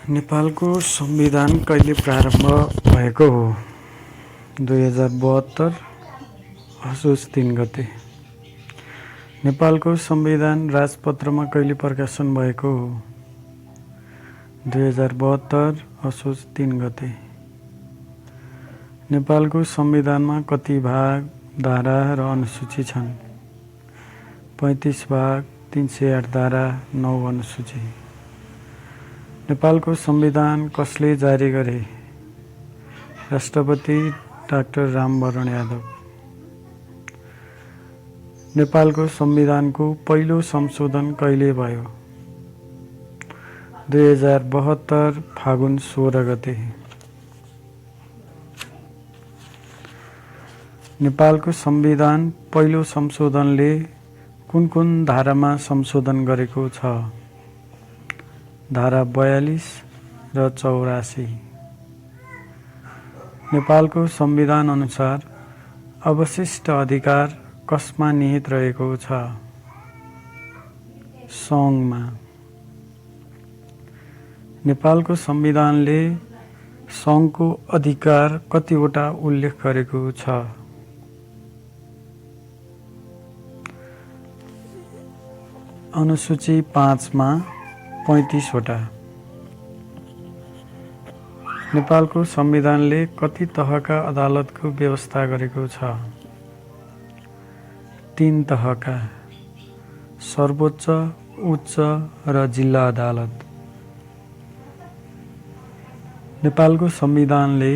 नेपालको संविधान कहिले प्रारम्भ भएको हो? 2072 असोज 3 गते। नेपालको संविधान राजपत्रमा कहिले प्रकाशन भएको हो? 2072 असोज 3 गते। नेपालको संविधानमा कति भाग, धारा र अनुसूची छन्? 35 भाग, 308 धारा, 9 अनुसूची। नेपालको संविधान कसले जारी गरे? राष्ट्रपति डाक्टर रामवरण यादव। नेपालको संविधानको पहिलो संशोधन कहिले भयो? 2072 फागुन 16 गते। नेपालको संविधान पहिलो संशोधनले कुन धारामा संशोधन गरेको छ? धारा 42 र 84। नेपालको संविधान अनुसार अवशिष्ट अधिकार कसमा निहित रहेको छ? सङ्घमा। नेपालको संविधानले सङ्घको अधिकार कतिवटा उल्लेख गरेको छ? अनुसूची 5 मा 35 वटा। नेपालको संविधानले कति तहका अदालतको व्यवस्था गरेको छ? 3 तहका, सर्वोच्च, उच्च र जिल्ला अदालत। नेपालको संविधानले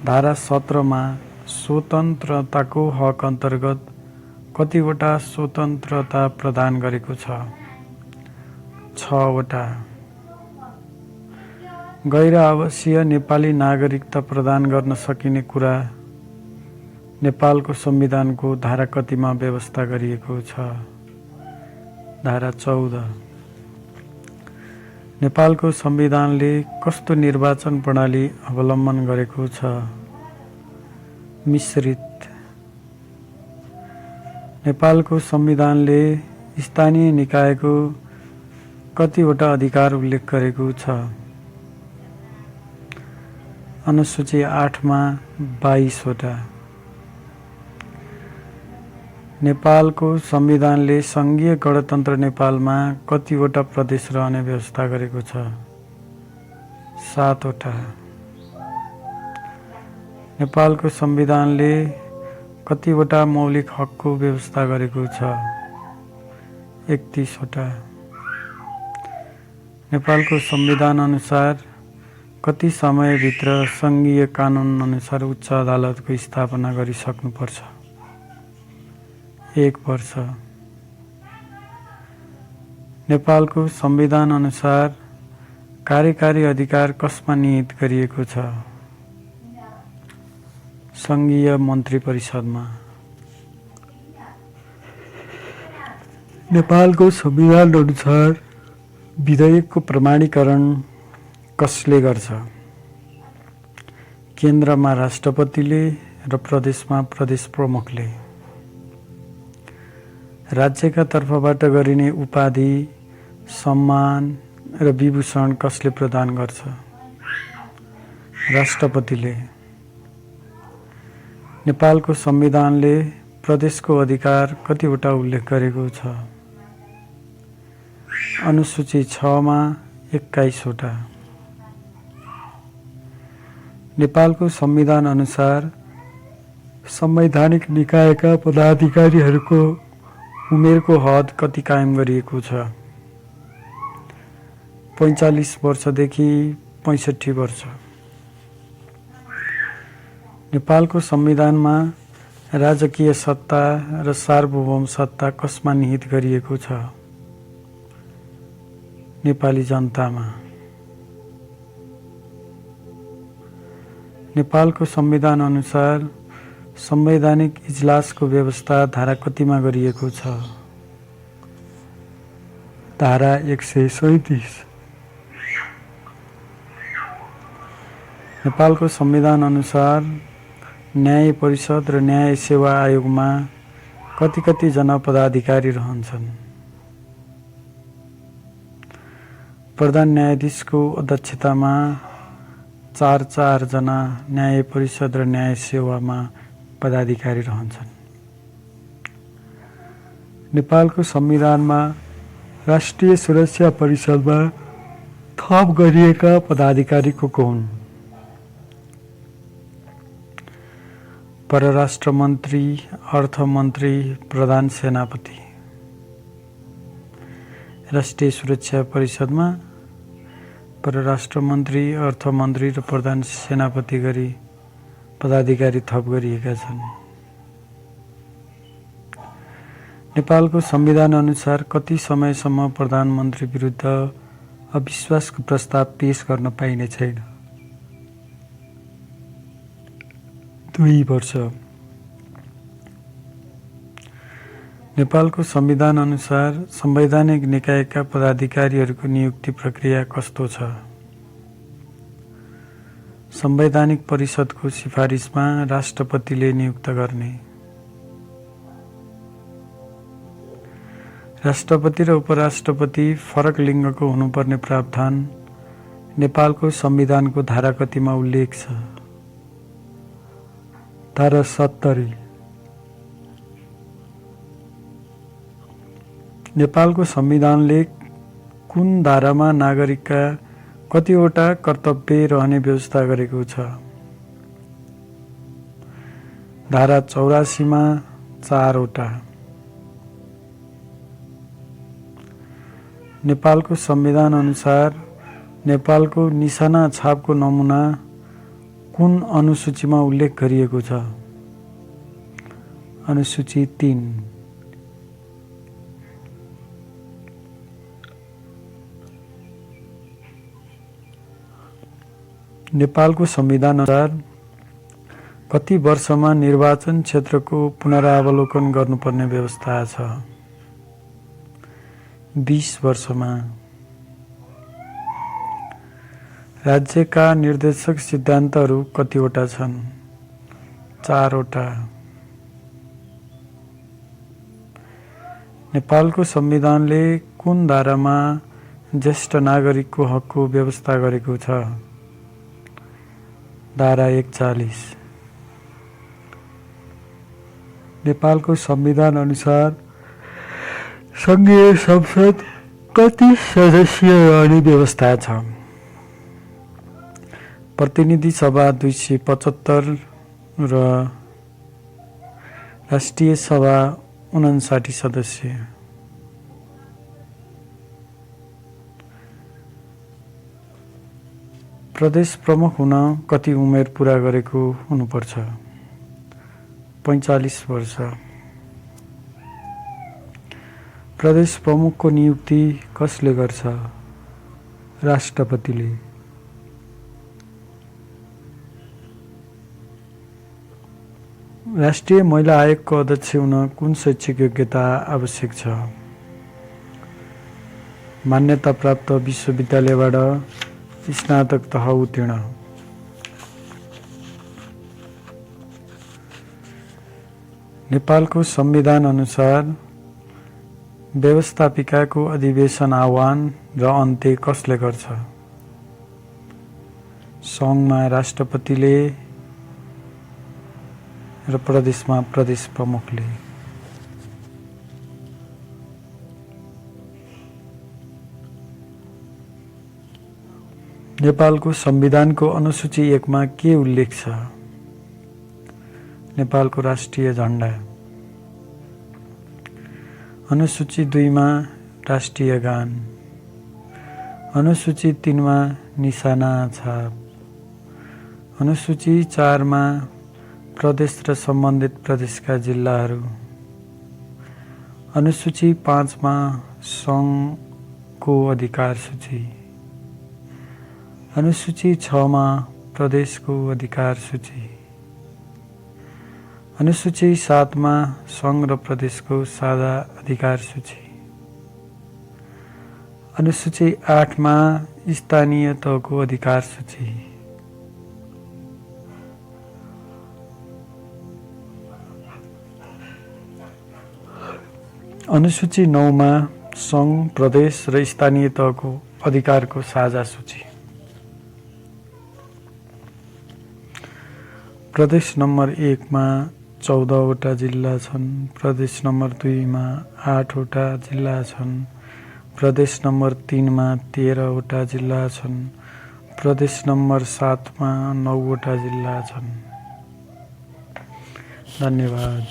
धारा 17 मा स्वतन्त्रताको हक अन्तर्गत कतिवटा स्वतन्त्रता प्रदान गरेको छ? 6 वटा। गैर आवासीय नेपाली नागरिकता प्रदान गर्न सकिने कुरा नेपालको संविधानको धारा कतिमा व्यवस्था गरिएको छ? धारा 14। नेपालको संविधानले कस्तो निर्वाचन प्रणाली अवलम्बन गरेको छ? मिश्रित। नेपालको संविधानले स्थानीय निकायको कतिवटा अधिकार उल्लेख गरेको छ? अनुसूची 8 मा 22 वटा। नेपालको संविधानले सङ्घीय गणतन्त्र नेपालमा कतिवटा प्रदेश रहने व्यवस्था गरेको छ? 7 वटा। नेपालको संविधानले कतिवटा मौलिक हकको व्यवस्था गरेको छ? 31 वटा। नेपालको संविधान अनुसार कति समयभित्र सङ्घीय कानुन अनुसार उच्च अदालतको स्थापना गरिसक्नुपर्छ? 1 वर्ष। नेपालको संविधान अनुसार कार्यकारी अधिकार कसमा निहित गरिएको छ? सङ्घीय मन्त्री परिषदमा। नेपालको संविधान अनुसार विधेयकको प्रमाणीकरण कसले गर्छ? केन्द्रमा राष्ट्रपतिले र प्रदेशमा प्रदेश प्रमुखले। राज्यका तर्फबाट गरिने उपाधि, सम्मान र विभूषण कसले प्रदान गर्छ? राष्ट्रपतिले। नेपालको संविधानले प्रदेशको अधिकार कतिवटा उल्लेख गरेको छ? अनुसूची 6 मा 21 वटा। नेपालको संविधान अनुसार संवैधानिक निकायका पदाधिकारीहरूको उमेरको हद कति कायम गरिएको छ? 45 वर्षदेखि 65 वर्ष। नेपालको संविधानमा राजकीय सत्ता र सार्वभौम सत्ता कसमा निहित गरिएको छ? नेपाली जनतामा। नेपालको संविधान अनुसार संवैधानिक इजलासको व्यवस्था धारा कतिमा गरिएको छ? धारा 137। नेपालको संविधान अनुसार न्याय परिषद र न्याय सेवा आयोगमा कति जना पदाधिकारी रहन्छन्? प्रधान न्यायाधीशको अध्यक्षतामा 4 जना न्याय परिषद र न्याय सेवामा पदाधिकारी रहन्छन्। नेपालको संविधानमा राष्ट्रिय सुरक्षा परिषदमा थप गरिएका पदाधिकारी को हुन्? परराष्ट्र मन्त्री, अर्थमन्त्री, प्रधान सेनापति। राष्ट्रिय सुरक्षा परिषदमा परराष्ट्र मन्त्री, अर्थमन्त्री र प्रधान सेनापति गरी पदाधिकारी थप गरिएका छन्। नेपालको संविधान अनुसार कति समयसम्म प्रधानमन्त्री विरुद्ध अविश्वासको प्रस्ताव पेश गर्न पाइने छैन? 2 वर्ष। नेपालको संविधान अनुसार संवैधानिक निकायका पदाधिकारीहरूको नियुक्ति प्रक्रिया कस्तो छ? संवैधानिक परिषदको सिफारिसमा राष्ट्रपतिले नियुक्त गर्ने। राष्ट्रपति र उपराष्ट्रपति फरक लिङ्गको हुनुपर्ने प्रावधान नेपालको संविधानको धारा कतिमा उल्लेख छ? धारा 70। नेपालको संविधानले कुन धारामा नागरिकका कतिवटा कर्तव्य रहने व्यवस्था गरेको छ? धारा 84 मा 4 वटा। नेपालको संविधान अनुसार नेपालको निशाना छापको नमुना कुन अनुसूचीमा उल्लेख गरिएको छ? अनुसूची 3। नेपालको संविधान अनुसार कति वर्षमा निर्वाचन क्षेत्रको पुनरावलोकन गर्नुपर्ने व्यवस्था छ? 20 वर्षमा। राज्यका निर्देशक सिद्धान्तहरू कतिवटा छन्? 4 वटा। नेपालको संविधानले कुन धारामा ज्येष्ठ नागरिकको हकको व्यवस्था गरेको छ? धारा 41। नेपालको संविधान अनुसार संघीय संसद कति सदस्य रहने व्यवस्था छ? प्रतिनिधि सभा 275 र राष्ट्रिय सभा 59 सदस्य। प्रदेश प्रमुख हुन कति उमेर पूरा गरेको हुनुपर्छ? 45 वर्ष। प्रदेश प्रमुखको नियुक्ति कसले गर्छ? राष्ट्रपतिले। राष्ट्रिय महिला आयोगको अध्यक्ष हुन कुन शैक्षिक योग्यता आवश्यक छ? मान्यता प्राप्त विश्वविद्यालयबाट स्नातक तह उत्तीर्ण। नेपालको संविधान अनुसार व्यवस्थापिकाको अधिवेशन आह्वान र अन्त्य कसले गर्छ? सङ्घमा राष्ट्रपतिले र प्रदेशमा प्रदेश प्रमुखले। नेपालको संविधानको अनुसूची 1 मा के उल्लेख छ? नेपालको राष्ट्रिय झण्डा। अनुसूची 2 मा राष्ट्रिय गान। अनुसूची 3 मा निशाना छाप। अनुसूची 4 मा प्रदेश र सम्बन्धित प्रदेशका जिल्लाहरू। अनुसूची 5 मा सङ्घको अधिकार सूची। अनुसूची 6 मा प्रदेशको अधिकार सूची। अनुसूची 7 मा सङ्घ र प्रदेशको साझा अधिकार सूची। अनुसूची 8 मा स्थानीय तहको अधिकार सूची। अनुसूची 9 मा सङ्घ, प्रदेश र स्थानीय तहको अधिकारको साझा सूची। प्रदेश नम्बर 1 मा 14 वटा जिल्ला छन्। प्रदेश नम्बर 2 मा 8 वटा जिल्ला छन्। प्रदेश नम्बर 3 मा 13 वटा जिल्ला छन्। प्रदेश नम्बर 7 मा 9 वटा जिल्ला छन्। धन्यवाद।